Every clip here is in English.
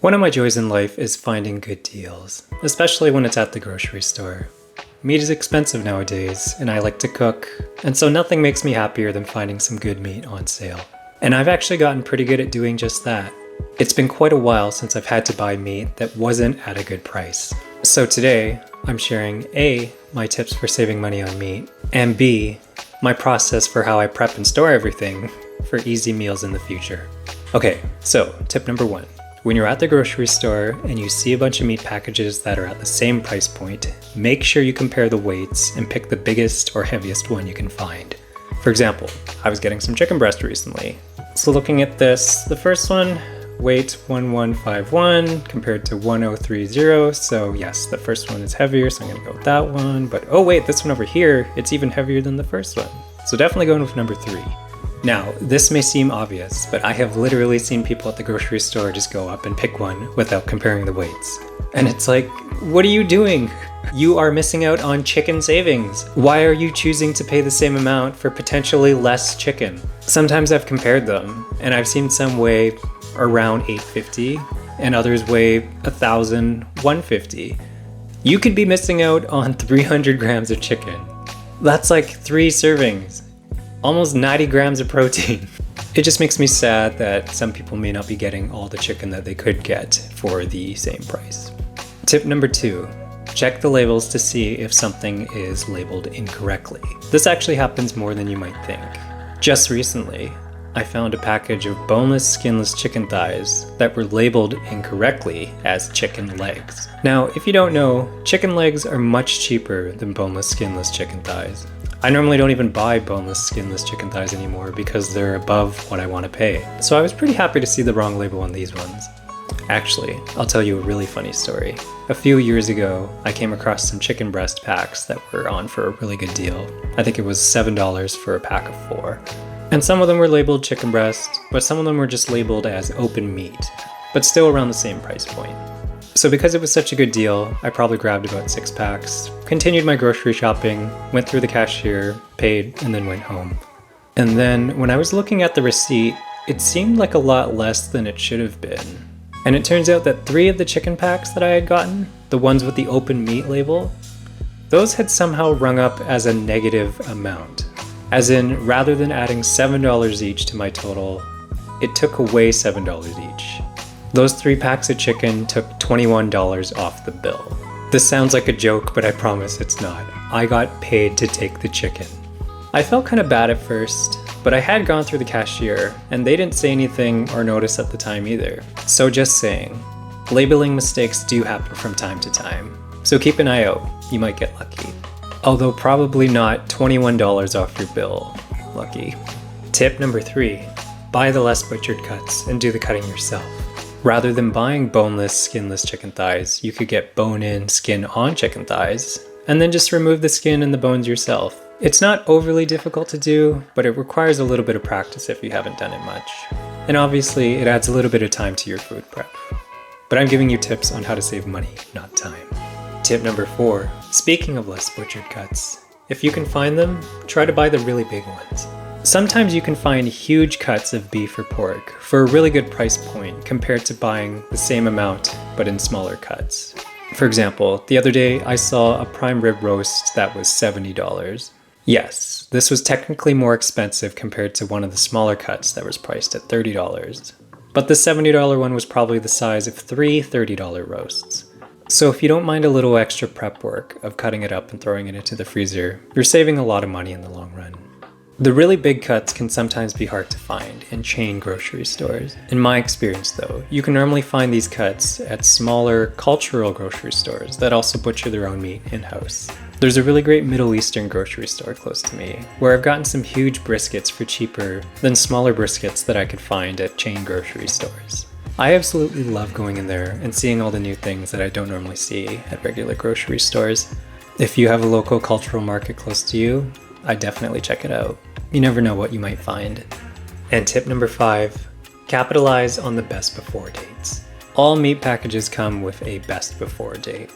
One of my joys in life is finding good deals, especially when it's at the grocery store. Meat is expensive nowadays, and I like to cook, and so nothing makes me happier than finding some good meat on sale. And I've actually gotten pretty good at doing just that. It's been quite a while since I've had to buy meat that wasn't at a good price. So today, I'm sharing A, my tips for saving money on meat, and B, my process for how I prep and store everything for easy meals in the future. Okay, so tip number 1. When you're at the grocery store and you see a bunch of meat packages that are at the same price point, make sure you compare the weights and pick the biggest or heaviest one you can find. For example, I was getting some chicken breast recently. So looking at this, the first one, weight 1151 compared to 1030. So yes, the first one is heavier, so I'm gonna go with that one. But oh wait, this one over here, it's even heavier than the first one. So definitely going with number 3. Now, this may seem obvious, but I have literally seen people at the grocery store just go up and pick one without comparing the weights. And it's like, what are you doing? You are missing out on chicken savings. Why are you choosing to pay the same amount for potentially less chicken? Sometimes I've compared them, and I've seen some weigh around $8.50, and others weigh $1,150. You could be missing out on 300 grams of chicken. That's like 3 servings. Almost 90 grams of protein. It just makes me sad that some people may not be getting all the chicken that they could get for the same price. Tip number 2, check the labels to see if something is labeled incorrectly. This actually happens more than you might think. Just recently, I found a package of boneless, skinless chicken thighs that were labeled incorrectly as chicken legs. Now, if you don't know, chicken legs are much cheaper than boneless, skinless chicken thighs. I normally don't even buy boneless, skinless chicken thighs anymore because they're above what I want to pay. So I was pretty happy to see the wrong label on these ones. Actually, I'll tell you a really funny story. A few years ago, I came across some chicken breast packs that were on for a really good deal. I think it was $7 for a pack of 4. And some of them were labeled chicken breast, but some of them were just labeled as open meat, but still around the same price point. So because it was such a good deal, I probably grabbed about 6 packs, continued my grocery shopping, went through the cashier, paid, and then went home. And then when I was looking at the receipt, it seemed like a lot less than it should have been. And it turns out that 3 of the chicken packs that I had gotten, the ones with the open meat label, those had somehow rung up as a negative amount. As in, rather than adding $7 each to my total, it took away $7 each. Those 3 packs of chicken took $21 off the bill. This sounds like a joke, but I promise it's not. I got paid to take the chicken. I felt kind of bad at first, but I had gone through the cashier, and they didn't say anything or notice at the time either. So just saying, labeling mistakes do happen from time to time. So keep an eye out, you might get lucky. Although probably not $21 off your bill. Lucky. Tip number 3, buy the less butchered cuts and do the cutting yourself. Rather than buying boneless, skinless chicken thighs, you could get bone-in, skin-on chicken thighs, and then just remove the skin and the bones yourself. It's not overly difficult to do, but it requires a little bit of practice if you haven't done it much. And obviously, it adds a little bit of time to your food prep. But I'm giving you tips on how to save money, not time. Tip number 4, speaking of less butchered cuts, if you can find them, try to buy the really big ones. Sometimes you can find huge cuts of beef or pork for a really good price point compared to buying the same amount but in smaller cuts. For example, the other day I saw a prime rib roast that was $70. Yes, this was technically more expensive compared to one of the smaller cuts that was priced at $30. But the $70 one was probably the size of 3 $30 roasts. So if you don't mind a little extra prep work of cutting it up and throwing it into the freezer, you're saving a lot of money in the long run. The really big cuts can sometimes be hard to find in chain grocery stores. In my experience though, you can normally find these cuts at smaller cultural grocery stores that also butcher their own meat in-house. There's a really great Middle Eastern grocery store close to me, where I've gotten some huge briskets for cheaper than smaller briskets that I could find at chain grocery stores. I absolutely love going in there and seeing all the new things that I don't normally see at regular grocery stores. If you have a local cultural market close to you, I definitely check it out. You never know what you might find. And tip number 5, capitalize on the best before dates. All meat packages come with a best before date.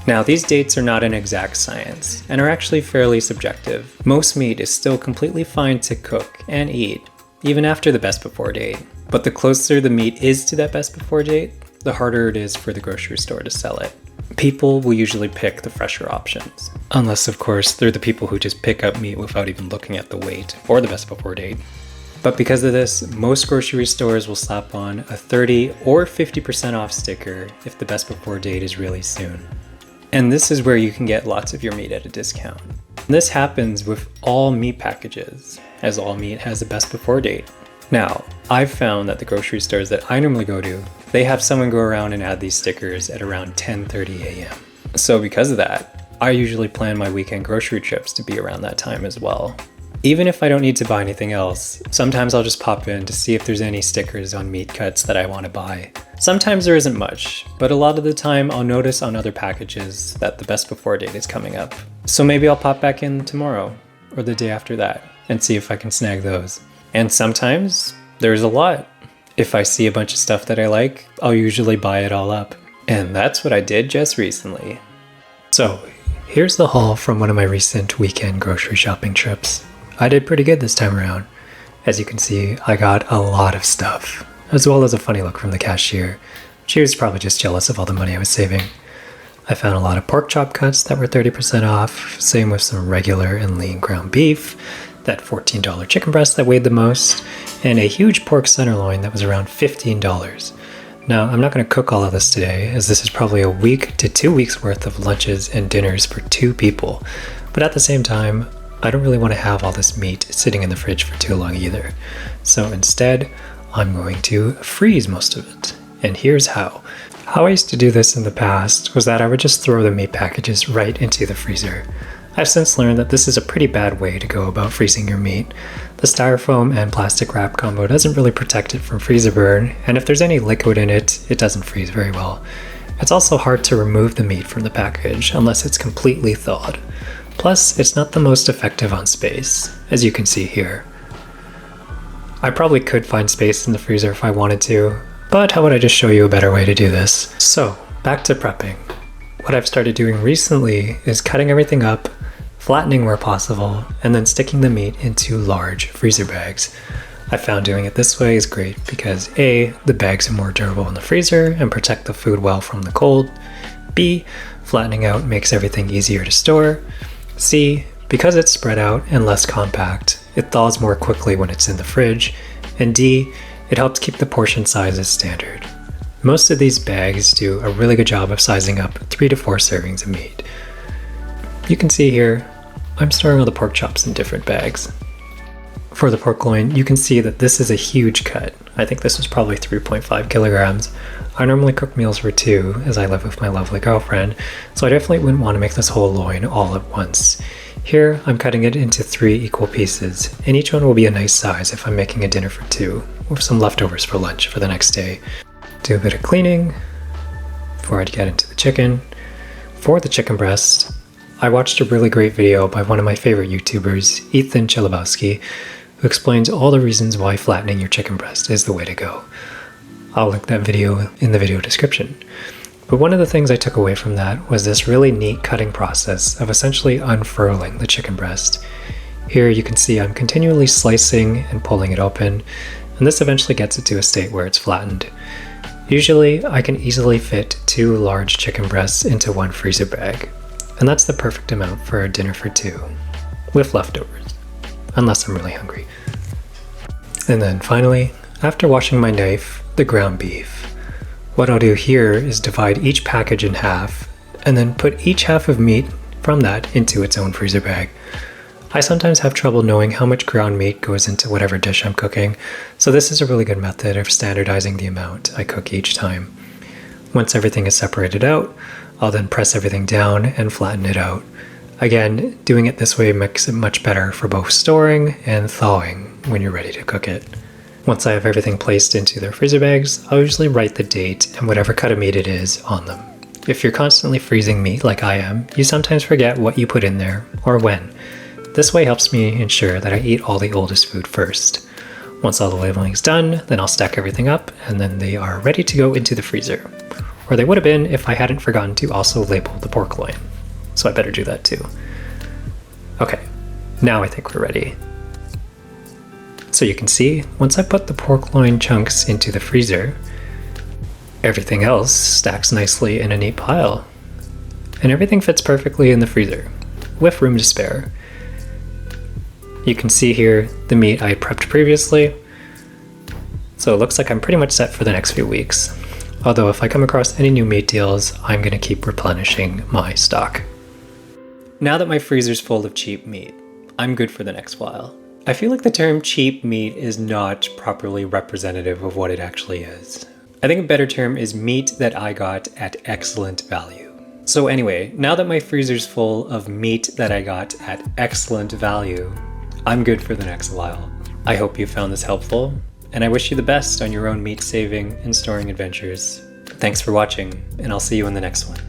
Now, these dates are not an exact science and are actually fairly subjective. Most meat is still completely fine to cook and eat, even after the best before date. But the closer the meat is to that best before date, the harder it is for the grocery store to sell it. People will usually pick the fresher options. Unless, of course, they're the people who just pick up meat without even looking at the weight or the best before date. But because of this, most grocery stores will slap on a 30 or 50% off sticker if the best before date is really soon. And this is where you can get lots of your meat at a discount. This happens with all meat packages, as all meat has a best before date. Now, I've found that the grocery stores that I normally go to, they have someone go around and add these stickers at around 10:30 a.m. So because of that, I usually plan my weekend grocery trips to be around that time as well. Even if I don't need to buy anything else, sometimes I'll just pop in to see if there's any stickers on meat cuts that I want to buy. Sometimes there isn't much, but a lot of the time I'll notice on other packages that the best before date is coming up. So maybe I'll pop back in tomorrow or the day after that and see if I can snag those. And sometimes there's a lot. If I see a bunch of stuff that I like, I'll usually buy it all up. And that's what I did just recently. So here's the haul from one of my recent weekend grocery shopping trips. I did pretty good this time around. As you can see, I got a lot of stuff, as well as a funny look from the cashier. She was probably just jealous of all the money I was saving. I found a lot of pork chop cuts that were 30% off, same with some regular and lean ground beef, that $14 chicken breast that weighed the most, and a huge pork tenderloin that was around $15. Now, I'm not going to cook all of this today, as this is probably a week to 2 weeks worth of lunches and dinners for 2 people, but at the same time, I don't really want to have all this meat sitting in the fridge for too long either. So instead, I'm going to freeze most of it. And here's how. How I used to do this in the past was that I would just throw the meat packages right into the freezer. I've since learned that this is a pretty bad way to go about freezing your meat. The styrofoam and plastic wrap combo doesn't really protect it from freezer burn, and if there's any liquid in it, it doesn't freeze very well. It's also hard to remove the meat from the package unless it's completely thawed. Plus, it's not the most effective on space, as you can see here. I probably could find space in the freezer if I wanted to, but how about I just show you a better way to do this? So, back to prepping. What I've started doing recently is cutting everything up, flattening where possible, and then sticking the meat into large freezer bags. I found doing it this way is great because A, the bags are more durable in the freezer and protect the food well from the cold. B, flattening out makes everything easier to store. C, because it's spread out and less compact, it thaws more quickly when it's in the fridge. And D, it helps keep the portion sizes standard. Most of these bags do a really good job of sizing up 3 to 4 servings of meat. You can see here, I'm storing all the pork chops in different bags. For the pork loin, you can see that this is a huge cut. I think this was probably 3.5 kilograms. I normally cook meals for 2 as I live with my lovely girlfriend, so I definitely wouldn't want to make this whole loin all at once. Here, I'm cutting it into 3 equal pieces, and each one will be a nice size if I'm making a dinner for 2, with some leftovers for lunch for the next day. Do a bit of cleaning before I get into the chicken. For the chicken breast, I watched a really great video by one of my favorite YouTubers, Ethan Chilabowski, who explains all the reasons why flattening your chicken breast is the way to go. I'll link that video in the video description. But one of the things I took away from that was this really neat cutting process of essentially unfurling the chicken breast. Here you can see I'm continually slicing and pulling it open, and this eventually gets it to a state where it's flattened. Usually I can easily fit 2 large chicken breasts into 1 freezer bag, and that's the perfect amount for a dinner for 2, with leftovers, unless I'm really hungry. And then finally, after washing my knife, the ground beef. What I'll do here is divide each package in half, and then put each half of meat from that into its own freezer bag. I sometimes have trouble knowing how much ground meat goes into whatever dish I'm cooking, so this is a really good method of standardizing the amount I cook each time. Once everything is separated out, I'll then press everything down and flatten it out. Again, doing it this way makes it much better for both storing and thawing when you're ready to cook it. Once I have everything placed into their freezer bags, I'll usually write the date and whatever cut of meat it is on them. If you're constantly freezing meat like I am, you sometimes forget what you put in there or when. This way helps me ensure that I eat all the oldest food first. Once all the labeling is done, then I'll stack everything up and then they are ready to go into the freezer. Or they would have been if I hadn't forgotten to also label the pork loin. So I better do that too. Okay, now I think we're ready. So you can see, once I put the pork loin chunks into the freezer, Everything else stacks nicely in a neat pile. And everything fits perfectly in the freezer, with room to spare. You can see here the meat I prepped previously, so it looks like I'm pretty much set for the next few weeks. Although if I come across any new meat deals, I'm going to keep replenishing my stock. Now that my freezer's full of cheap meat, I'm good for the next while. I feel like the term cheap meat is not properly representative of what it actually is. I think a better term is meat that I got at excellent value. So anyway, now that my freezer's full of meat that I got at excellent value, I'm good for the next while. I hope you found this helpful, and I wish you the best on your own meat saving and storing adventures. Thanks for watching, and I'll see you in the next one.